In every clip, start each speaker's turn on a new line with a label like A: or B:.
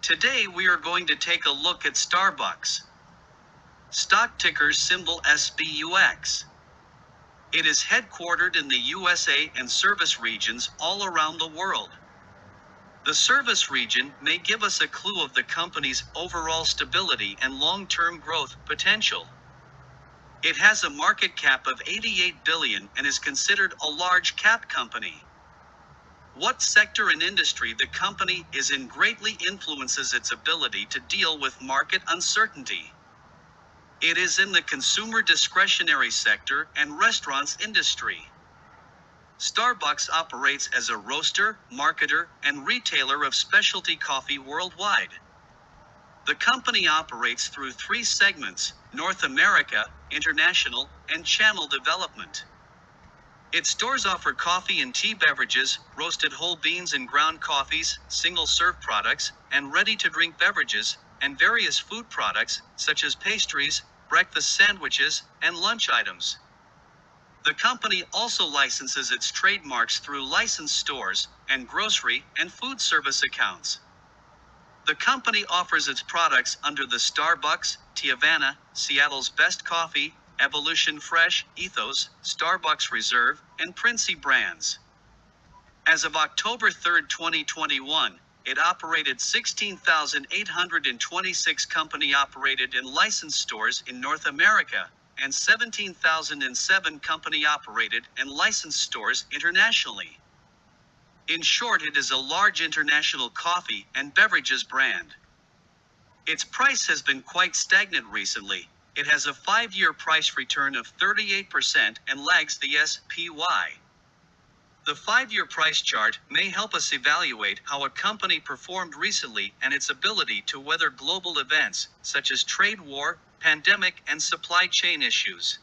A: Today we are going to take a look at Starbucks. Stock ticker symbol SBUX. It is headquartered in the USA and service regions all around the world. The service region may give us a clue of the company's overall stability and long-term growth potential. It has a market cap of 88 billion and is considered a large cap company. What sector and industry the company is in greatly influences its ability to deal with market uncertainty. It is in the consumer discretionary sector and restaurants industry. Starbucks operates as a roaster, marketer, and retailer of specialty coffee worldwide. The company operates through three segments: North America, International, and Channel Development. Its stores offer coffee and tea beverages, roasted whole beans and ground coffees, single-serve products, and ready-to-drink beverages, and various food products, such as pastries, breakfast sandwiches, and lunch items. The company also licenses its trademarks through licensed stores, and grocery and food service accounts. The company offers its products under the Starbucks, Teavana, Seattle's Best Coffee, Evolution Fresh, Ethos, Starbucks Reserve, and Princey brands. As of October 3, 2021, it operated 16,826 company-operated and licensed stores in North America, and 17,007 company-operated and licensed stores internationally. In short, it is a large international coffee and beverages brand. Its price has been quite stagnant recently. It has a 5-year price return of 38% and lags the SPY. The 5-year price chart may help us evaluate how a company performed recently and its ability to weather global events, such as trade war, pandemic, and supply chain issues.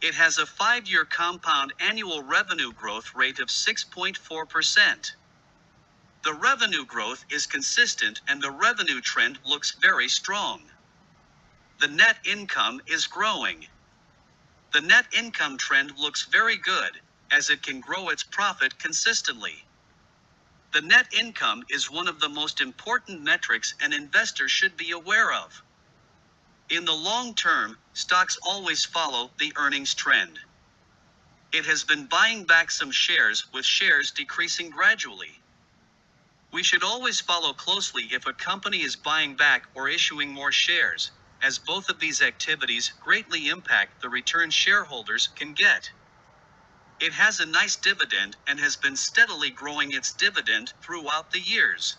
A: It has a 5-year compound annual revenue growth rate of 6.4%. The revenue growth is consistent and the revenue trend looks very strong. The net income is growing. The net income trend looks very good, as it can grow its profit consistently. The net income is one of the most important metrics an investor should be aware of. In the long term, stocks always follow the earnings trend. It has been buying back some shares, with shares decreasing gradually. We should always follow closely if a company is buying back or issuing more shares, as both of these activities greatly impact the return shareholders can get. It has a nice dividend and has been steadily growing its dividend throughout the years.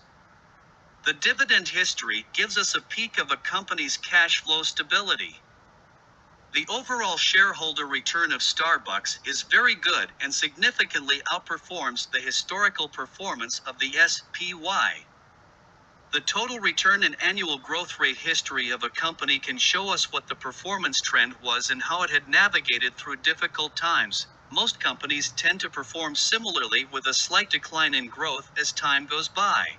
A: The dividend history gives us a peek of a company's cash flow stability. The overall shareholder return of Starbucks is very good and significantly outperforms the historical performance of the SPY. The total return and annual growth rate history of a company can show us what the performance trend was and how it had navigated through difficult times. Most companies tend to perform similarly, with a slight decline in growth as time goes by.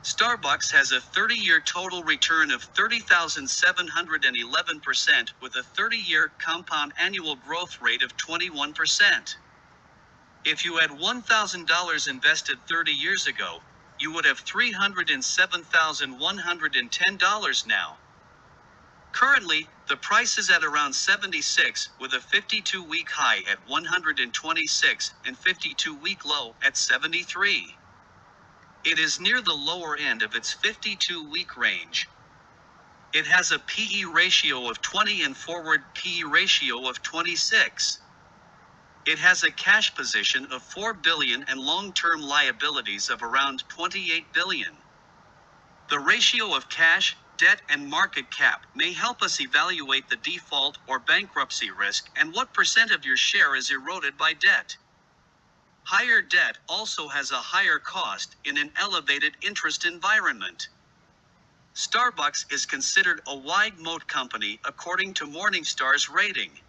A: Starbucks has a 30-year total return of 30,711%, with a 30-year compound annual growth rate of 21%. If you had $1,000 invested 30 years ago, you would have $307,110 now. Currently, the price is at around 76, with a 52-week high at 126 and 52-week low at 73. It is near the lower end of its 52-week range. It has a PE ratio of 20 and forward PE ratio of 26. It has a cash position of $4 billion and long-term liabilities of around $28 billion. The ratio of cash, debt, and market cap may help us evaluate the default or bankruptcy risk and what percent of your share is eroded by debt. Higher debt also has a higher cost in an elevated interest environment. Starbucks is considered a wide moat company according to Morningstar's rating.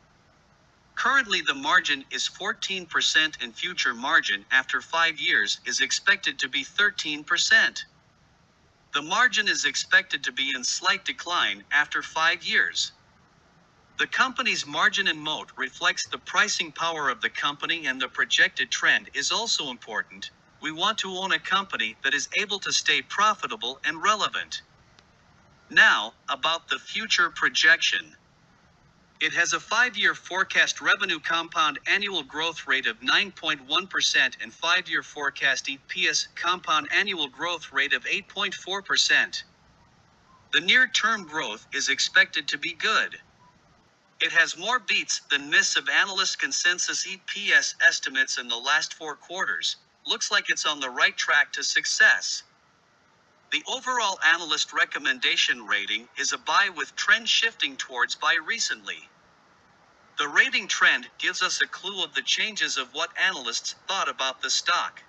A: Currently, the margin is 14% and future margin after 5 years is expected to be 13%. The margin is expected to be in slight decline after 5 years. The company's margin and moat reflects the pricing power of the company, and the projected trend is also important. We want to own a company that is able to stay profitable and relevant. Now, about the future projection. It has a 5-year forecast revenue compound annual growth rate of 9.1% and 5-year forecast EPS compound annual growth rate of 8.4%. The near-term growth is expected to be good. It has more beats than miss of analyst consensus EPS estimates in the last 4 quarters. Looks like it's on the right track to success. The overall analyst recommendation rating is a buy with trend shifting towards buy recently. The rating trend gives us a clue of the changes of what analysts thought about the stock.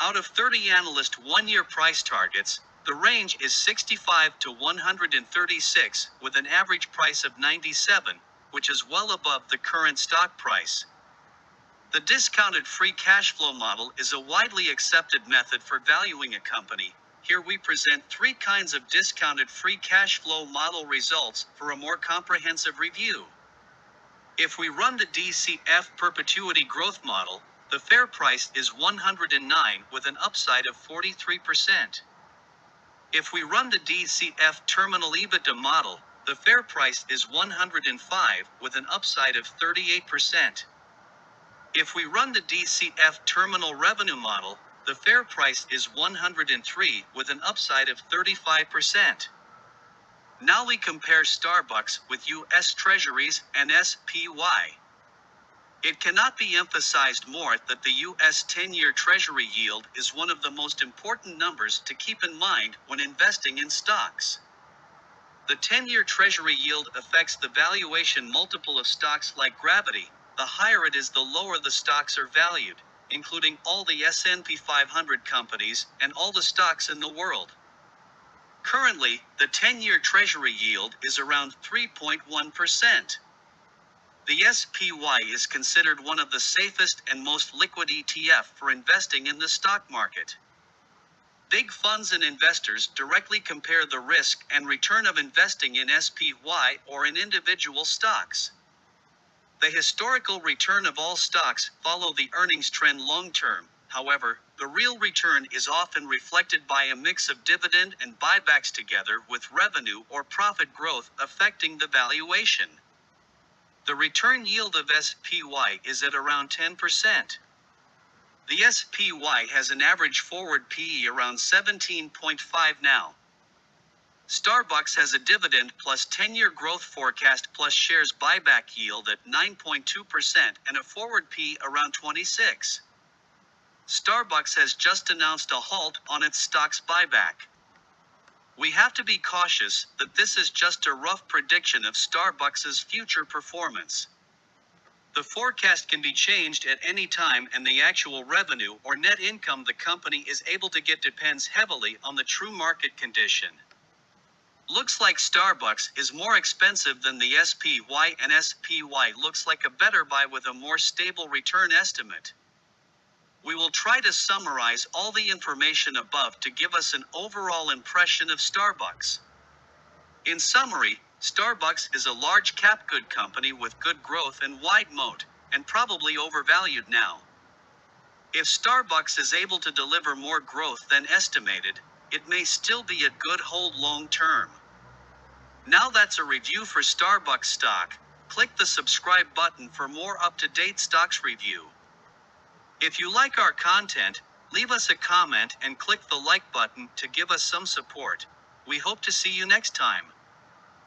A: Out of 30 analyst 1-year price targets, the range is 65 to 136, with an average price of 97, which is well above the current stock price. The discounted free cash flow model is a widely accepted method for valuing a company. Here we present 3 kinds of discounted free cash flow model results for a more comprehensive review. If we run the DCF perpetuity growth model, the fair price is 109 with an upside of 43%. If we run the DCF terminal EBITDA model, the fair price is 105 with an upside of 38%. If we run the DCF terminal revenue model, the fair price is 103 with an upside of 35%. Now we compare Starbucks with U.S. Treasuries and SPY. It cannot be emphasized more that the U.S. 10-year Treasury yield is one of the most important numbers to keep in mind when investing in stocks. The 10-year Treasury yield affects the valuation multiple of stocks like gravity. The higher it is, the lower the stocks are valued, including all the S&P 500 companies and all the stocks in the world. Currently, the 10-year Treasury yield is around 3.1%. The SPY is considered one of the safest and most liquid ETF for investing in the stock market. Big funds and investors directly compare the risk and return of investing in SPY or in individual stocks. The historical return of all stocks follow the earnings trend long term. However, the real return is often reflected by a mix of dividend and buybacks together with revenue or profit growth affecting the valuation. The return yield of SPY is at around 10%. The SPY has an average forward PE around 17.5 now. Starbucks has a dividend plus 10-year growth forecast plus shares buyback yield at 9.2% and a forward PE around 26. Starbucks has just announced a halt on its stock's buyback. We have to be cautious that this is just a rough prediction of Starbucks' future performance. The forecast can be changed at any time, and the actual revenue or net income the company is able to get depends heavily on the true market condition. Looks like Starbucks is more expensive than the SPY, and SPY looks like a better buy with a more stable return estimate. We will try to summarize all the information above to give us an overall impression of Starbucks. In summary, Starbucks is a large cap good company with good growth and wide moat, and probably overvalued now. If Starbucks is able to deliver more growth than estimated, it may still be a good hold long term. Now that's a review for Starbucks stock. Click the subscribe button for more up-to-date stocks review. If you like our content, leave us a comment and click the like button to give us some support. We hope to see you next time.